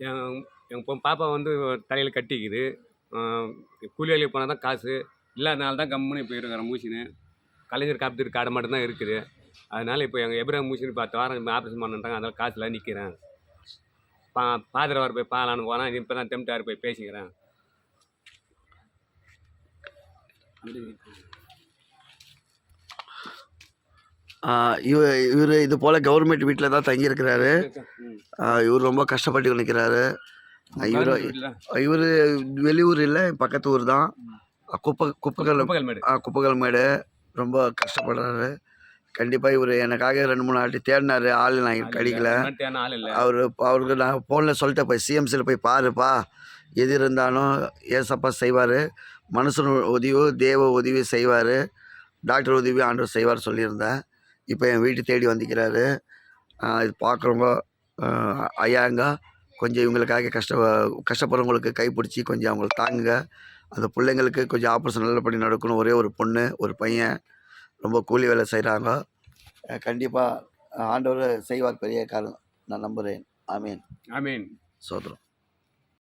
என் எங்கள் பாப்பா வந்து தலையில் கட்டிக்குது. கூலி வேலைக்கு போனால் தான் காசு. இல்லாதனால தான் கம்முன்னு இப்போ இருக்கிறேன் மூச்சின்னு. கலைஞர் காப்பீட்டு கார்டு மட்டும் தான் இருக்குது. அதனால் இப்போ எங்கள் எப்ராஹிம் மூச்சின்னு 10 வாரம் ஆப்ரேஷன் பண்ணுறாங்க. அதனால் காசு இல்லாத நிற்கிறேன். பாதிரவார் போய் பாலான்னு போனால் இப்போ தான் தெம்ட்டார் போய் பேசிக்கிறேன். இவர் இது போல் கவர்மெண்ட் வீட்டில் தான் தங்கியிருக்கிறாரு. இவர் ரொம்ப கஷ்டப்பட்டு நிற்கிறாரு. இவர் வெளியூர் இல்லை, பக்கத்து ஊர் தான். குப்பகல்மேடு. ரொம்ப கஷ்டப்படுறாரு. கண்டிப்பாக இவர் எனக்காக 2-3 வாட்டி தேடினார். ஆள் நான் கிடைக்கல. அவருக்கு நான் ஃபோனில் சொல்லிட்டேன், போய் சிஎம்சியில் போய் பாருப்பா, எது இருந்தாலும் ஏசப்பா செய்வார். மனுஷன் உதவி தேவ உதவி செய்வார், டாக்டர் உதவி ஆண்டவர் செய்வார் சொல்லியிருந்தேன். இப்போ என் வீட்டு தேடி வந்திக்கிறாரு. இது பார்க்குறவங்க ஐயாங்க கொஞ்சம் இவங்களுக்காக கஷ்டப்படுறவங்களுக்கு கைப்பிடிச்சி கொஞ்சம் அவங்களை தாங்குங்க. அந்த பிள்ளைங்களுக்கு கொஞ்சம் ஆப்ரேஷன் நல்லபடி நடக்கணும். ஒரே ஒரு பொண்ணு ஒரு பையன் ரொம்ப கூலி வேலை செய்கிறாங்க. கண்டிப்பாக ஆண்டவர் செய்வார் பெரிய காரணம் நான் நம்புகிறேன். ஆமீன். ஆமீன். சோதரம்.